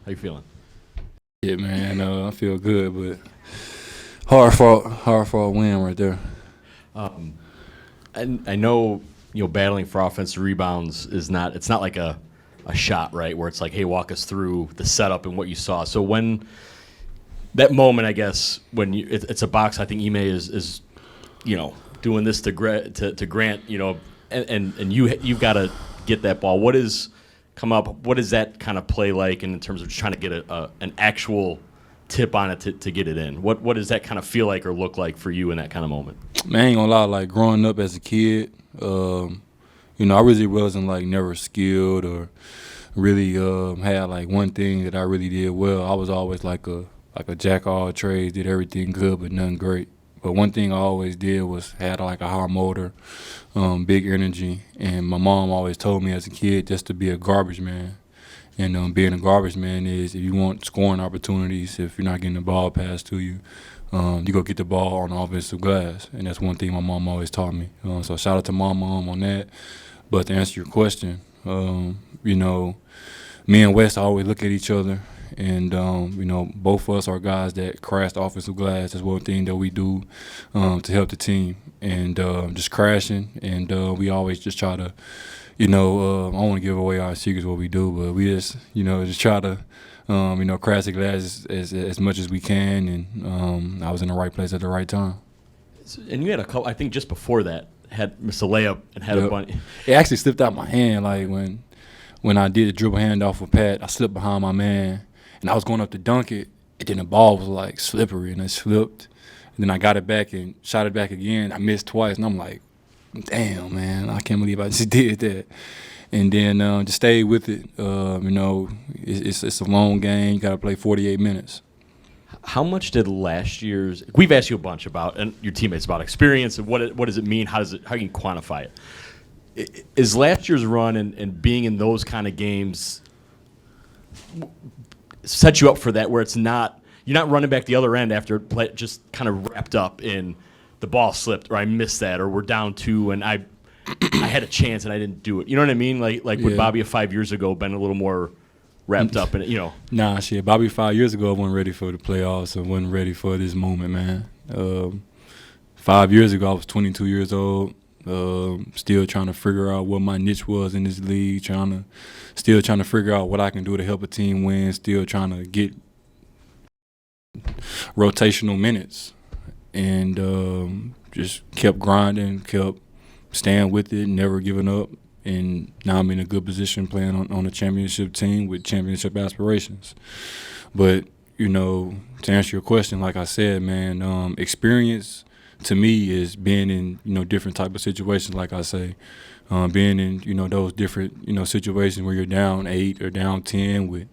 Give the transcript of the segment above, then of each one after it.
How you feeling? Yeah, man, I feel good, but hard for a win right there. Um, and I know battling for offensive rebounds is not it's not like a shot, right, where it's like, hey, walk us through the setup and what you saw. So when that moment, I guess, when it's a box, I think Ime is doing this to Grant, and you've got to get that ball. What is come up? What does that kind of play like in terms of just trying to get an actual tip on it to get it in? What does that kind of feel like or look like for you in that kind of moment? Man, I ain't gonna lie, like growing up as a kid, I really wasn't like never skilled or really had like one thing that I really did well. I was always like a jack of all trades, did everything good but nothing great. But one thing I always did was had like a high motor, big energy, and my mom always told me as a kid just to be a garbage man. And being a garbage man is if you want scoring opportunities, if you're not getting the ball passed to you, you go get the ball on the offensive glass. And that's one thing my mom always taught me. So shout out to my mom on that. But to answer your question, me and Wes always look at each other. And, both of us are guys that crash the offensive glass. That's one thing that we do to help the team. And just crashing. And we always just try to, I don't want to give away our secrets what we do, but we just try to, crash the glass as much as we can. And I was in the right place at the right time. And you had a couple, I think just before that, had missed a layup and had a bunch. It actually slipped out my hand. Like when I did the dribble handoff with Pat, I slipped behind my man. And I was going up to dunk it, and then the ball was like slippery, and it slipped. And then I got it back and shot it back again. I missed twice, and I'm like, damn, man, I can't believe I just did that. And then just stayed with it. It's a long game. You got to play 48 minutes. How much did last year's – we've asked you a bunch about – and your teammates about experience and what does it mean, how can you quantify it? Is last year's run and being in those kind of games – set you up for that where it's not you're not running back the other end after play just kind of wrapped up in the ball slipped or I missed that or we're down 2 and I had a chance and I didn't do it. You know what I mean? Like would Bobby 5 years ago been a little more wrapped up in it, Nah, shit. Bobby 5 years ago wasn't ready for the playoffs and wasn't ready for this moment, man. 5 years ago I was 22 years old. Still trying to figure out what my niche was in this league, still trying to figure out what I can do to help a team win, still trying to get rotational minutes, and just kept grinding, kept staying with it, never giving up, and now I'm in a good position playing on a championship team with championship aspirations. But, to answer your question, like I said, man, experience – to me is being in different type of situations, like I say, being in those different situations where you're down 8 or down 10 with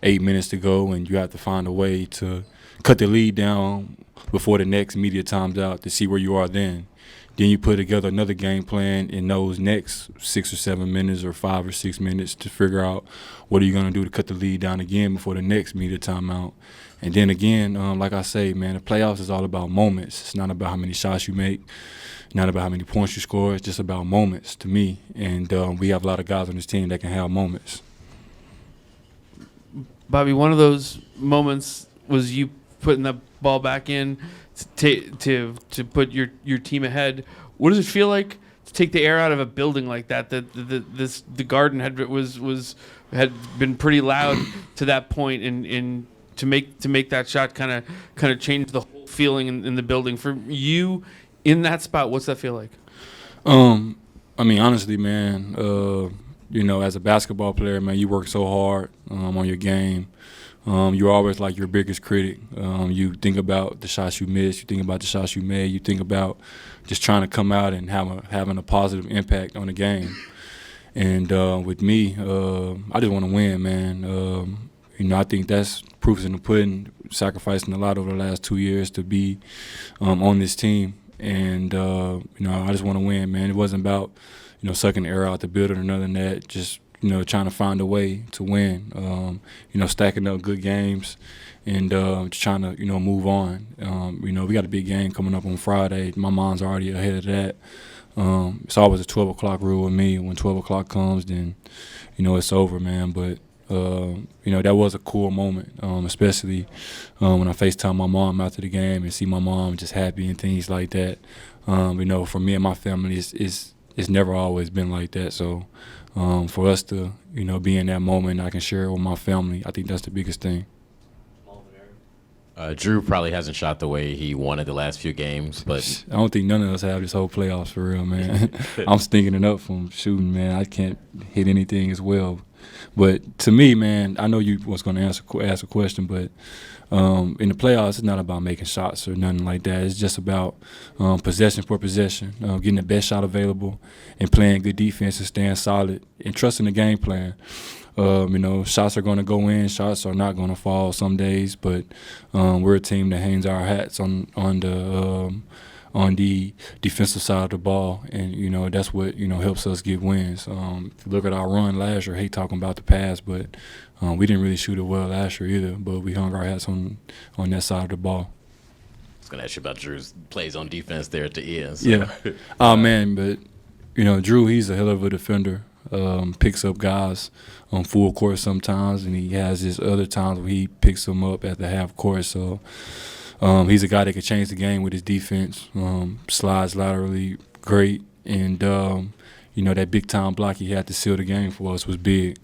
8 minutes to go and you have to find a way to cut the lead down before the next media time's out to see where you are then you put together another game plan in those next 6 or 7 minutes or 5 or 6 minutes to figure out what are you going to do to cut the lead down again before the next media timeout. And then again, like I say, man, the playoffs is all about moments. It's not about how many shots you make, not about how many points you score. It's just about moments to me. And we have a lot of guys on this team that can have moments. Bobby, one of those moments was you putting the ball back in to put your team ahead. What does it feel like to take the air out of a building like that? The Garden had been pretty loud to that point, and to make that shot kind of change the whole feeling in the building for you in that spot. What's that feel like? Honestly, man, as a basketball player, man, you work so hard on your game. You're always like your biggest critic. You think about the shots you missed. You think about the shots you made. You think about just trying to come out and having a positive impact on the game. And with me, I just want to win, man. I think that's proofs in the pudding, sacrificing a lot over the last 2 years to be on this team. And, I just want to win, man. It wasn't about, sucking the air out the building or nothing that, just, trying to find a way to win, stacking up good games and just trying to, move on. We got a big game coming up on Friday. My mind's already ahead of that. It's always a 12 o'clock rule with me. When 12 o'clock comes, then, it's over, man. But That was a cool moment, especially when I FaceTime my mom after the game and see my mom just happy and things like that. For me and my family, it's never always been like that. So for us to, be in that moment, I can share it with my family. I think that's the biggest thing. Jrue probably hasn't shot the way he wanted the last few games, but I don't think none of us have this whole playoffs for real, man. I'm stinking it up from shooting, man. I can't hit anything as well. But to me, man, I know you was going to ask a question, but in the playoffs, it's not about making shots or nothing like that. It's just about possession for possession, getting the best shot available and playing good defense and staying solid and trusting the game plan. Shots are going to go in, shots are not going to fall some days, but we're a team that hangs our hats on the defensive side of the ball, and that's what helps us get wins. If you look at our run last year, I hate talking about the past, but we didn't really shoot it well last year either, but we hung our hats on that side of the ball. I was going to ask you about Jrue's plays on defense there at the end. So. Yeah. Oh, man, but, Jrue, he's a hell of a defender. Picks up guys on full court sometimes, and he has his other times where he picks them up at the half court. So he's a guy that can change the game with his defense, slides laterally great, and that big time block he had to seal the game for us was big.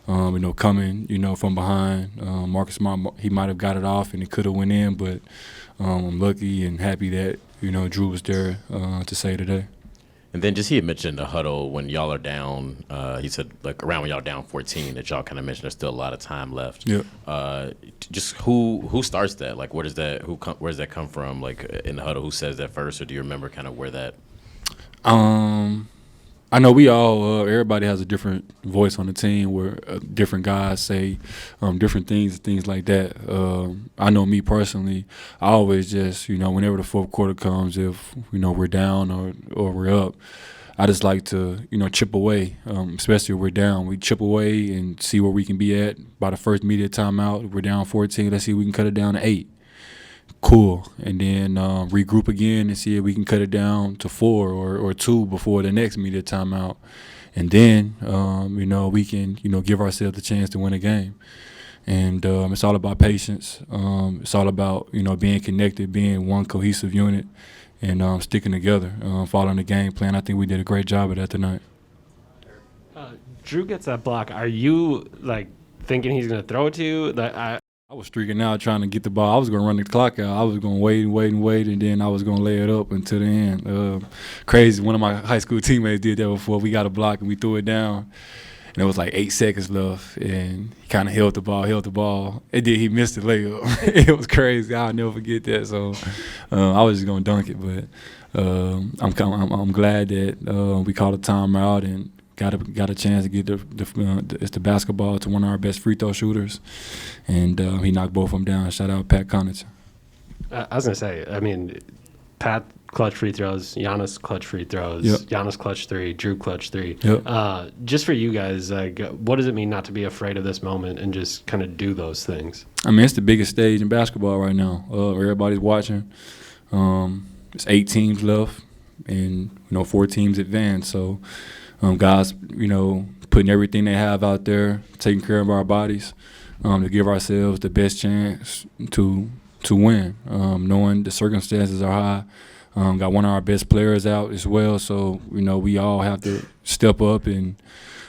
Coming from behind, Marcus Smart, he might have got it off and it could have went in, but I'm lucky and happy that Jrue was there to save the day. And then he had mentioned the huddle when y'all are down. He said around when y'all are down 14 that y'all kind of mentioned there's still a lot of time left. Yeah. Just who starts that? Where does that come from? In the huddle, who says that first, or do you remember kind of where that? I know we all everybody has a different voice on the team where different guys say different things like that. I know me personally, I always just whenever the fourth quarter comes, if we're down or we're up, I just like to chip away, especially if we're down. We chip away and see where we can be at by the first immediate timeout. If we're down 14, let's see if we can cut it down to 8. Cool, and then regroup again and see if we can cut it down to 4 or 2 before the next immediate timeout, and then we can give ourselves the chance to win a game. And it's all about patience. It's all about being connected, being one cohesive unit, and sticking together, following the game plan. I think we did a great job of that tonight. Jrue gets that block. Are you thinking he's going to throw it to you? I was streaking out trying to get the ball. I was going to run the clock out. I was going to wait, and then I was going to lay it up until the end. Crazy. One of my high school teammates did that before. We got a block, and we threw it down, and it was 8 seconds left, and he kind of held the ball. He missed the layup. It was crazy. I'll never forget that. So I was just going to dunk it, but I'm glad that we called a timeout and got a chance to get the basketball to one of our best free throw shooters, and he knocked both of them down. Shout out Pat Connaughton. I was gonna say, Pat clutch free throws, Giannis clutch free throws, yep. Giannis clutch 3, Jrue clutch 3. Yep. Just for you guys, what does it mean not to be afraid of this moment and just kind of do those things? It's the biggest stage in basketball right now. Everybody's watching. There's 8 teams left, and 4 teams advanced. So. Guys, putting everything they have out there, taking care of our bodies, to give ourselves the best chance to win. Knowing the circumstances are high, got one of our best players out as well. So we all have to step up and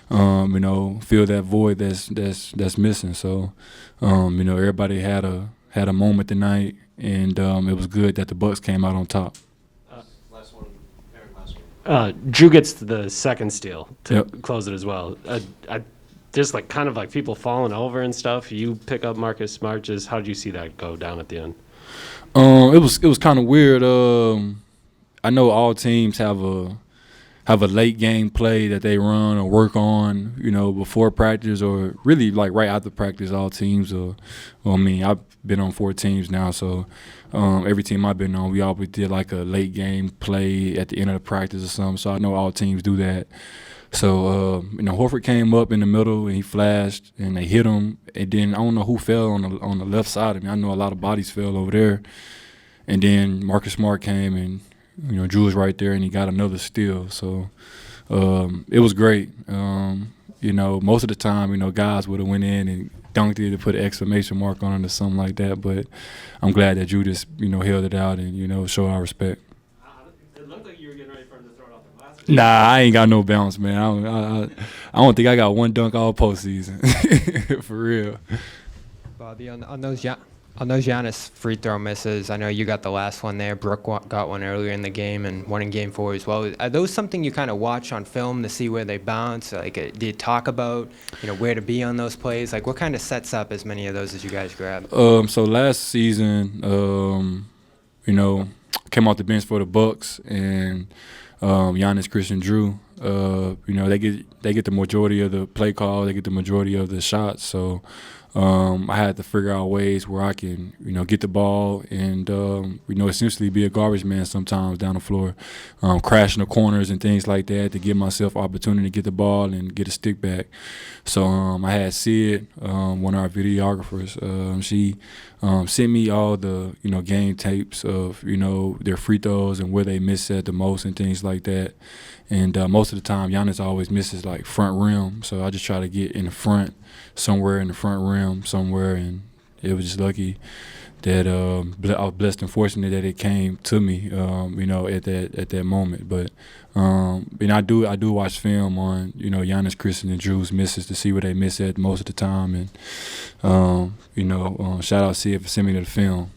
fill that void that's missing. So everybody had a moment tonight, and it was good that the Bucks came out on top. Jrue gets the second steal to Yep. close it as well. Just kind of people falling over and stuff. You pick up Marcus Smart. Just how did you see that go down at the end? It was kind of weird. I know all teams have a late game play that they run or work on, before practice or really right after practice. All teams I've been on 4 teams now, so every team I've been on, we always did a late game play at the end of the practice or something. So I know all teams do that. So Horford came up in the middle and he flashed and they hit him. And then I don't know who fell on the left side of me. I know a lot of bodies fell over there. And then Marcus Smart came and Jrue was right there and he got another steal. So it was great. most of the time, guys would have went in and dunked it to put an exclamation mark on it or something like that. But I'm glad that Jrue just, held it out and, show our respect. It looked like you were getting ready for him to throw it off the glass. Nah, I ain't got no bounce, man. I don't think I got one dunk all postseason. For real. Bobby, on those Giannis free throw misses, I know you got the last one there. Brooke got one earlier in the game and one in Game 4 as well. Are those something you kind of watch on film to see where they bounce? Like, do you talk about, where to be on those plays? Like, what kind of sets up as many of those as you guys grab? So last season, came off the bench for the Bucks and Giannis, Christian, Jrue. They get the majority of the play call. They get the majority of the shots. So I had to figure out ways where I can, get the ball and, essentially be a garbage man sometimes down the floor, crashing the corners and things like that to give myself opportunity to get the ball and get a stick back. So I had Sid, one of our videographers. She sent me all the, game tapes of, their free throws and where they miss at the most and things like that. And most of the time, Giannis always misses like front rim. So I just try to get in the front, somewhere in the front rim, somewhere. And it was just lucky that I was blessed and fortunate that it came to me, at that moment. But I do watch film on, Giannis, Christian, and Jrue's misses to see where they miss at most of the time. And shout out Sid for sending me to the film.